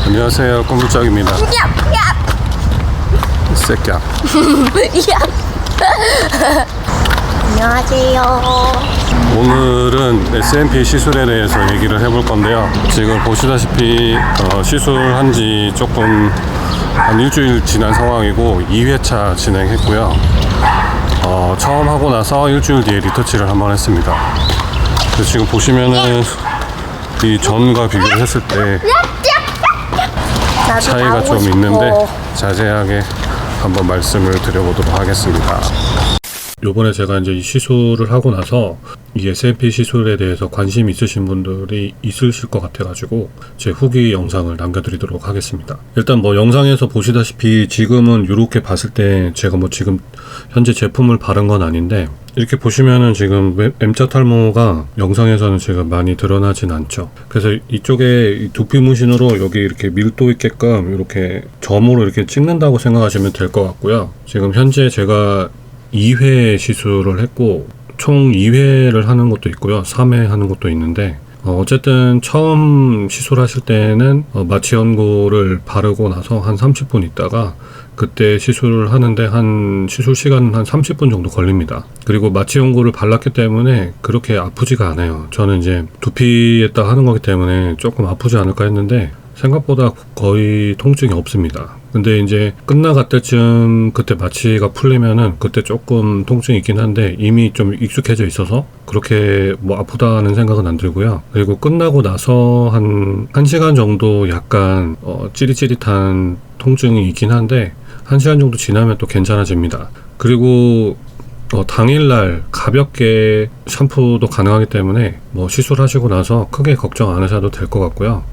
안녕하세요, 꼼짝입니다. 이 새끼야. 안녕하세요. 오늘은 SMP 시술에 대해서 얘기를 해볼 건데요. 지금 보시다시피 시술한 지 조금 한 일주일 지난 상황이고 2회차 진행했고요. 처음 하고 나서 일주일 뒤에 리터치를 한번 했습니다. 그래서 지금 보시면은 이 전과 비교를 했을 때 차이가 좀 있는데 자세하게 한번 말씀을 드려보도록 하겠습니다. 요번에 제가 이제 이 시술을 하고 나서 이 SMP 시술에 대해서 관심 있으신 분들이 있으실 것 같아가지고 제 후기 영상을 남겨드리도록 하겠습니다. 일단 뭐 영상에서 보시다시피 지금은 이렇게 봤을 때 제가 뭐 지금 현재 제품을 바른 건 아닌데 이렇게 보시면은 지금 M자 탈모가 영상에서는 제가 많이 드러나진 않죠. 그래서 이쪽에 두피 문신으로 여기 이렇게 밀도 있게끔 이렇게 점으로 이렇게 찍는다고 생각하시면 될 것 같고요. 지금 현재 제가 2회 시술을 했고 총 2회를 하는 것도 있고요, 3회 하는 것도 있는데 어쨌든 처음 시술하실 때는 마취 연고를 바르고 나서 한 30분 있다가 그때 시술을 하는데 한 시술 시간은 한 30분 정도 걸립니다. 그리고 마취 연고를 발랐기 때문에 그렇게 아프지가 않아요. 저는 이제 두피에다 하는 거기 때문에 조금 아프지 않을까 했는데 생각보다 거의 통증이 없습니다. 근데 이제 끝나갈 때쯤 그때 마취가 풀리면은 그때 조금 통증이 있긴 한데 이미 좀 익숙해져 있어서 그렇게 뭐 아프다는 생각은 안 들고요. 그리고 끝나고 나서 한 1시간 정도 약간 찌릿찌릿한 통증이 있긴 한데 1시간 정도 지나면 또 괜찮아집니다. 그리고 당일날 가볍게 샴푸도 가능하기 때문에 뭐 시술하시고 나서 크게 걱정 안 하셔도 될 것 같고요.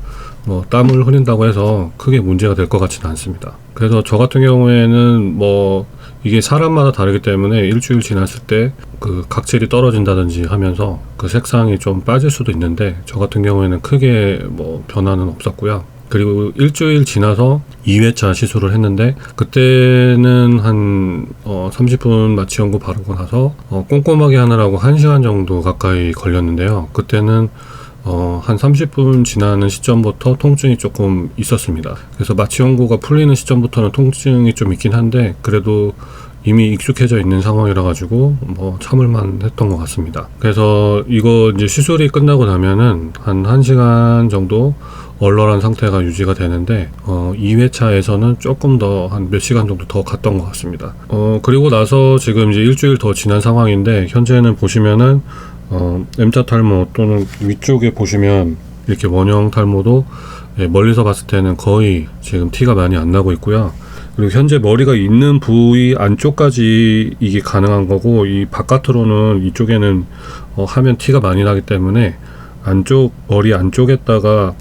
뭐 땀을 흘린다고 해서 크게 문제가 될 것 같지는 않습니다. 그래서 저 같은 경우에는 뭐 이게 사람마다 다르기 때문에 일주일 지났을 때 그 각질이 떨어진다든지 하면서 그 색상이 좀 빠질 수도 있는데 저 같은 경우에는 크게 뭐 변화는 없었고요. 그리고 일주일 지나서 2회차 시술을 했는데 그때는 한 30분 마취 연고 바르고 나서 꼼꼼하게 하느라고 1시간 정도 가까이 걸렸는데요. 그때는 한 30분 지나는 시점부터 통증이 조금 있었습니다. 그래서 마취 연고가 풀리는 시점부터는 통증이 좀 있긴 한데 그래도 이미 익숙해져 있는 상황이라 가지고 뭐 참을만 했던 것 같습니다. 그래서 이거 이제 시술이 끝나고 나면은 한 1시간 정도 얼얼한 상태가 유지가 되는데 2회차에서는 조금 더 한 몇 시간 정도 더 갔던 것 같습니다. 그리고 나서 지금 이제 일주일 더 지난 상황인데 현재는 보시면은 M자 탈모 또는 위쪽에 보시면 이렇게 원형 탈모도 멀리서 봤을 때는 거의 지금 티가 많이 안 나고 있고요. 그리고 현재 머리가 있는 부위 안쪽까지 이게 가능한 거고 이 바깥으로는 이쪽에는 하면 티가 많이 나기 때문에 머리 안쪽에다가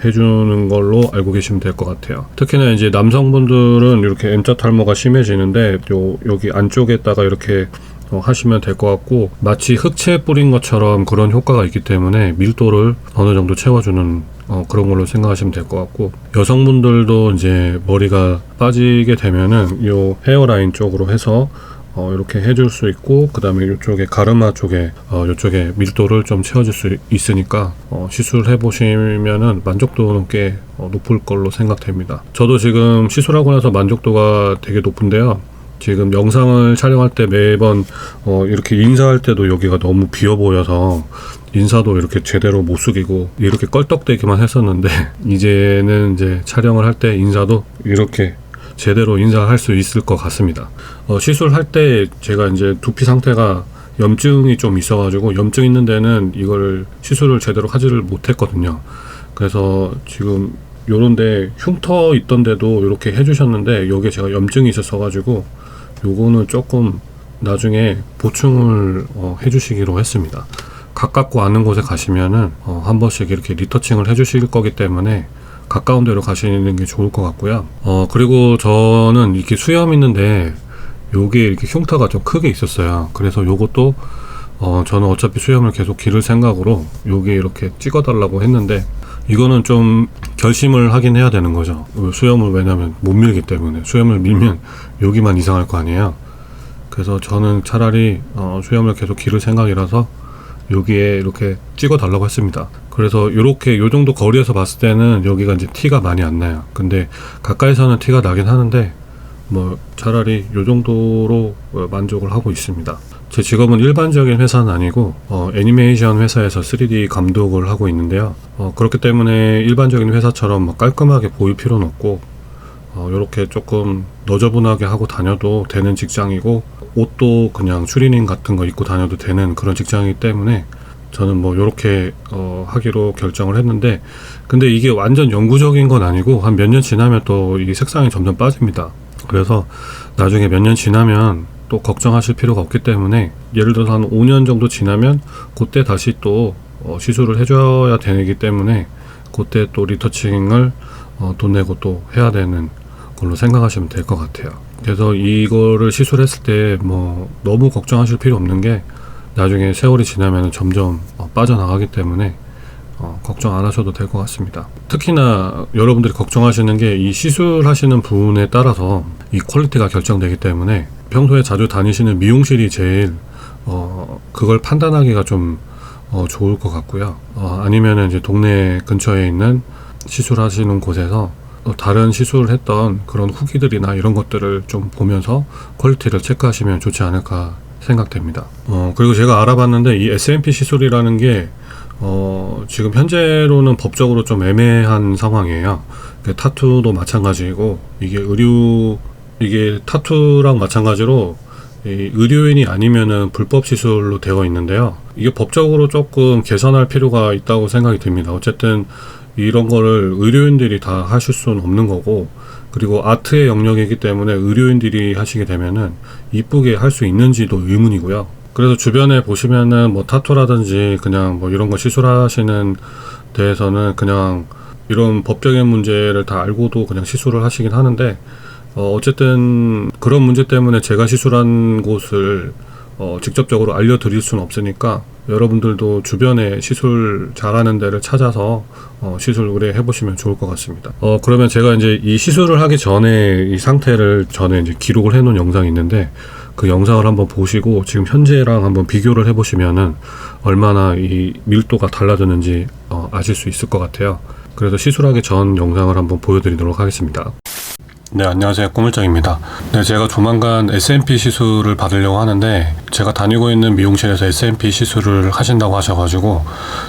해주는 걸로 알고 계시면 될 것 같아요. 특히나 이제 남성분들은 이렇게 M자 탈모가 심해지는데 여기 안쪽에다가 이렇게 하시면 될 것 같고 마치 흑채 뿌린 것처럼 그런 효과가 있기 때문에 밀도를 어느 정도 채워주는 그런 걸로 생각하시면 될 것 같고 여성분들도 이제 머리가 빠지게 되면은 요 헤어라인 쪽으로 해서 이렇게 해줄 수 있고 그 다음에 이쪽에 가르마 쪽에 이쪽에 밀도를 좀 채워줄 수 있으니까 시술해 보시면은 만족도는 꽤 높을 걸로 생각됩니다. 저도 지금 시술하고 나서 만족도가 되게 높은데요. 지금 영상을 촬영할 때 매번 이렇게 인사할 때도 여기가 너무 비어 보여서 인사도 이렇게 제대로 못 숙이고 이렇게 껄떡대기만 했었는데 이제는 이제 촬영을 할 때 인사도 이렇게 제대로 인사할 수 있을 것 같습니다. 시술할 때 제가 이제 두피 상태가 염증이 좀 있어가지고 염증 있는 데는 이걸 시술을 제대로 하지를 못했거든요. 그래서 지금 요런데 흉터 있던데도 이렇게 해주셨는데 여기에 제가 염증이 있었어가지고 요거는 조금 나중에 보충을 해주시기로 했습니다. 가깝고 아는 곳에 가시면은 한 번씩 이렇게 리터칭을 해주실 거기 때문에 가까운 데로 가시는 게 좋을 것 같고요. 그리고 저는 이렇게 수염 있는데 요게 이렇게 흉터가 좀 크게 있었어요. 그래서 요것도 저는 어차피 수염을 계속 기를 생각으로 요게 이렇게 찍어달라고 했는데 이거는 좀 결심을 하긴 해야 되는 거죠. 수염을 왜냐면 못 밀기 때문에 수염을 밀면 여기만 이상할 거 아니에요. 그래서 저는 차라리 수염을 계속 기를 생각이라서 여기에 이렇게 찍어 달라고 했습니다. 그래서 이렇게 요 정도 거리에서 봤을 때는 여기가 이제 티가 많이 안 나요. 근데 가까이서는 티가 나긴 하는데 뭐 차라리 요 정도로 만족을 하고 있습니다. 제 직업은 일반적인 회사는 아니고 애니메이션 회사에서 3D 감독을 하고 있는데요. 그렇기 때문에 일반적인 회사처럼 막 깔끔하게 보일 필요는 없고 요렇게 조금 너저분하게 하고 다녀도 되는 직장이고, 옷도 그냥 추리닝 같은 거 입고 다녀도 되는 그런 직장이기 때문에 저는 뭐 요렇게 하기로 결정을 했는데, 근데 이게 완전 영구적인 건 아니고 한 몇 년 지나면 또 이 색상이 점점 빠집니다. 그래서 나중에 몇 년 지나면 또 걱정하실 필요가 없기 때문에, 예를 들어서 한 5년 정도 지나면 그때 다시 또 시술을 해줘야 되기 때문에 그때 또 리터칭을 돈 내고 또 해야 되는 걸로 생각하시면 될 것 같아요. 그래서 이거를 시술했을 때 뭐 너무 걱정하실 필요 없는 게, 나중에 세월이 지나면 점점 빠져나가기 때문에 걱정 안 하셔도 될 것 같습니다. 특히나 여러분들이 걱정하시는 게 이 시술하시는 분에 따라서 이 퀄리티가 결정되기 때문에, 평소에 자주 다니시는 미용실이 제일 그걸 판단하기가 좀 좋을 것 같고요. 아니면은 이제 동네 근처에 있는 시술하시는 곳에서 다른 시술을 했던 그런 후기들이나 이런 것들을 좀 보면서 퀄리티를 체크하시면 좋지 않을까 생각됩니다. 그리고 제가 알아봤는데 이 SMP 시술이라는 게 지금 현재로는 법적으로 좀 애매한 상황이에요. 타투도 마찬가지고, 이게 타투랑 마찬가지로 의료인이 아니면은 불법 시술로 되어 있는데요. 이게 법적으로 조금 개선할 필요가 있다고 생각이 듭니다. 어쨌든 이런 거를 의료인들이 다 하실 수는 없는 거고, 그리고 아트의 영역이기 때문에 의료인들이 하시게 되면은 이쁘게 할 수 있는지도 의문이고요. 그래서 주변에 보시면은 뭐 타투라든지 그냥 뭐 이런 거 시술하시는 데에서는 그냥 이런 법적인 문제를 다 알고도 그냥 시술을 하시긴 하는데, 어쨌든 그런 문제 때문에 제가 시술한 곳을 직접적으로 알려드릴 수는 없으니까, 여러분들도 주변에 시술 잘하는 데를 찾아서 시술 의뢰해 보시면 좋을 것 같습니다. 그러면 제가 이제 이 시술을 하기 전에 이 상태를 전에 이제 기록을 해 놓은 영상이 있는데, 그 영상을 한번 보시고 지금 현재랑 한번 비교를 해 보시면은 얼마나 이 밀도가 달라졌는지 아실 수 있을 것 같아요. 그래서 시술하기 전 영상을 한번 보여드리도록 하겠습니다. 네, 안녕하세요. 꾸물장입니다. 네, 제가 조만간 SMP 시술을 받으려고 하는데, 제가 다니고 있는 미용실에서 SMP 시술을 하신다고 하셔가지고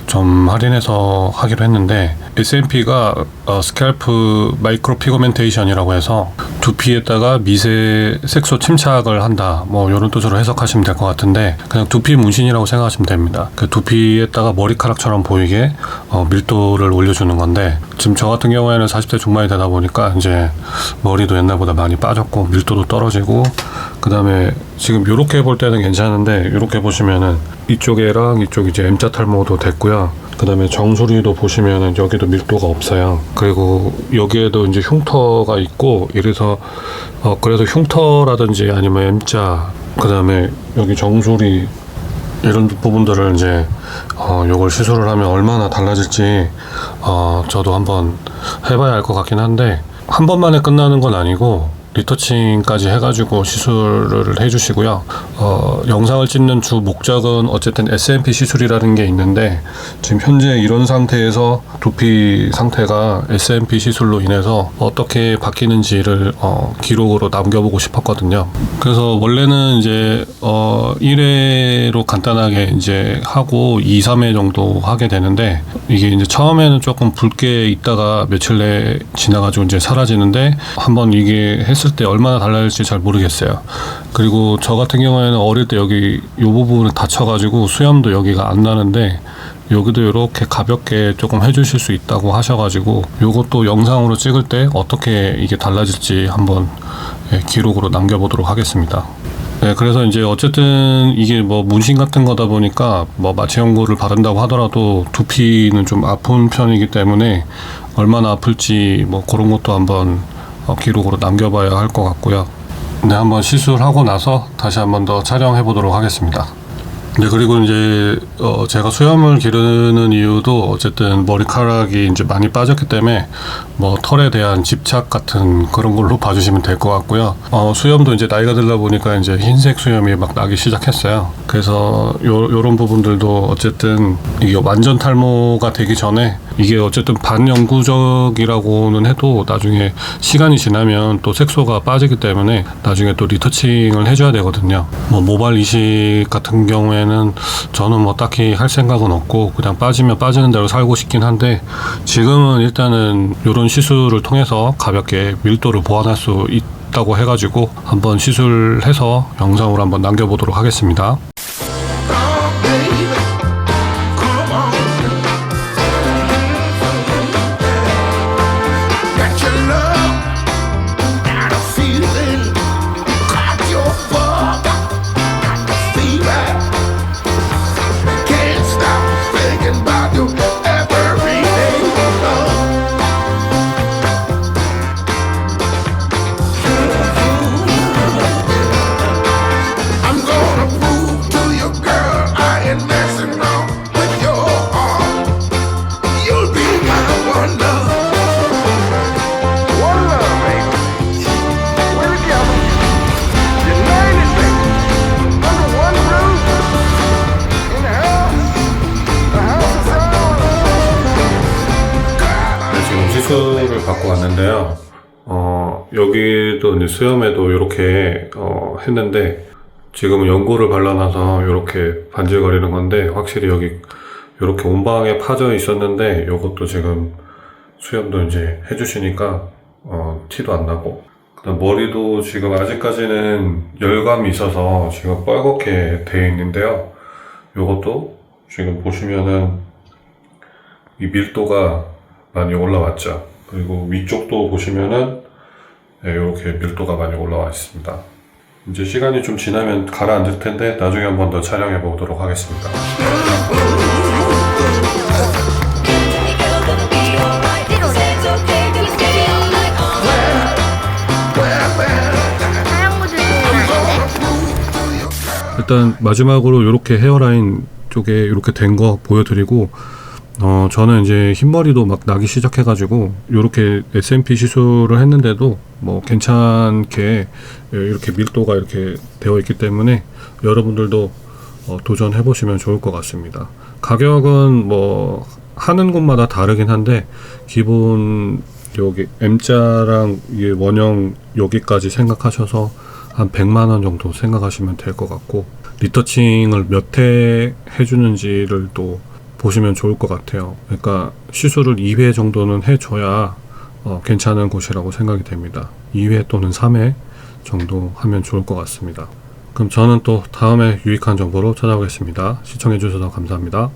좀 할인해서 하기로 했는데, SMP가 스칼프 마이크로 피그멘테이션이라고 해서 두피에다가 미세 색소 침착을 한다, 뭐 이런 뜻으로 해석하시면 될 것 같은데, 그냥 두피 문신이라고 생각하시면 됩니다. 그 두피에다가 머리카락처럼 보이게 밀도를 올려주는 건데, 지금 저 같은 경우에는 40대 중반이 되다 보니까 이제 머리도 옛날보다 많이 빠졌고 밀도도 떨어지고, 그 다음에 지금 요렇게 볼 때는 괜찮은데, 요렇게 보시면은 이쪽이랑 이쪽 이제 M자 탈모도 됐고요. 그 다음에 정수리도 보시면은 여기도 밀도가 없어요. 그리고 여기에도 이제 흉터가 있고, 이래서 그래서 흉터라든지 아니면 M자, 그 다음에 여기 정수리 이런 부분들을 이제 요걸 시술을 하면 얼마나 달라질지 저도 한번 해봐야 할 것 같긴 한데, 한 번만에 끝나는 건 아니고 리터칭까지 해가지고 시술을 해주시고요. 영상을 찍는 주 목적은 어쨌든 SMP 시술이라는 게 있는데, 지금 현재 이런 상태에서 두피 상태가 SMP 시술로 인해서 어떻게 바뀌는지를 기록으로 남겨보고 싶었거든요. 그래서 원래는 이제 1회로 간단하게 이제 하고 2, 3회 정도 하게 되는데, 이게 이제 처음에는 조금 붉게 있다가 며칠 내에 지나가지고 이제 사라지는데, 한번 이게 했을 때 얼마나 달라질지 잘 모르겠어요. 그리고 저 같은 경우에는 어릴 때 여기 요 부분을 다쳐가지고 수염도 여기가 안 나는데, 여기도 이렇게 가볍게 조금 해주실 수 있다고 하셔가지고 요것도 영상으로 찍을 때 어떻게 이게 달라질지 한번 기록으로 남겨보도록 하겠습니다. 네, 그래서 이제 어쨌든 이게 뭐 문신 같은 거다 보니까 뭐 마취 연고를 바른다고 하더라도 두피는 좀 아픈 편이기 때문에 얼마나 아플지 뭐 그런 것도 한번 기록으로 남겨봐야 할 것 같고요. 네, 한번 시술하고 나서 다시 한번 더 촬영해 보도록 하겠습니다. 네, 그리고 이제 제가 수염을 기르는 이유도 어쨌든 머리카락이 이제 많이 빠졌기 때문에 뭐 털에 대한 집착 같은 그런 걸로 봐주시면 될 것 같고요. 수염도 이제 나이가 들다 보니까 이제 흰색 수염이 막 나기 시작했어요. 그래서 요런 부분들도 어쨌든 이게 완전 탈모가 되기 전에 이게 어쨌든 반영구적이라고는 해도 나중에 시간이 지나면 또 색소가 빠지기 때문에 나중에 또 리터칭을 해줘야 되거든요. 뭐 모발 이식 같은 경우에는 저는 뭐 딱히 할 생각은 없고 그냥 빠지면 빠지는 대로 살고 싶긴 한데 지금은 일단은 이런 시술을 통해서 가볍게 밀도를 보완할 수 있다고 해가지고 한번 시술해서 영상으로 한번 남겨보도록 하겠습니다. 시술을 받고 왔는데요. 여기도 이제 수염에도 이렇게 했는데 지금은 연고를 발라놔서 이렇게 반질거리는 건데 확실히 여기 이렇게 온방에 파져 있었는데 이것도 지금 수염도 이제 해주시니까 티도 안 나고, 그다음 머리도 지금 아직까지는 열감이 있어서 지금 뻘겋게 되어 있는데요. 이것도 지금 보시면은 이 밀도가 많이 올라왔죠. 그리고 위쪽도 보시면은 이렇게 밀도가 많이 올라와 있습니다. 이제 시간이 좀 지나면 가라앉을 텐데 나중에 한 번 더 촬영해 보도록 하겠습니다. 일단 마지막으로 이렇게 헤어라인 쪽에 이렇게 된 거 보여드리고, 저는 이제 흰머리도 막 나기 시작해가지고 이렇게 SMP 시술을 했는데도 뭐 괜찮게 이렇게 밀도가 이렇게 되어 있기 때문에 여러분들도 도전해 보시면 좋을 것 같습니다. 가격은 뭐 하는 곳마다 다르긴 한데 기본 여기 M자랑 이게 원형 여기까지 생각하셔서 한 100만원 정도 생각하시면 될 것 같고, 리터칭을 몇 회 해주는지를 또 보시면 좋을 것 같아요. 그러니까 시술을 2회 정도는 해줘야 괜찮은 곳이라고 생각이 됩니다. 2회 또는 3회 정도 하면 좋을 것 같습니다. 그럼 저는 또 다음에 유익한 정보로 찾아오겠습니다. 시청해 주셔서 감사합니다.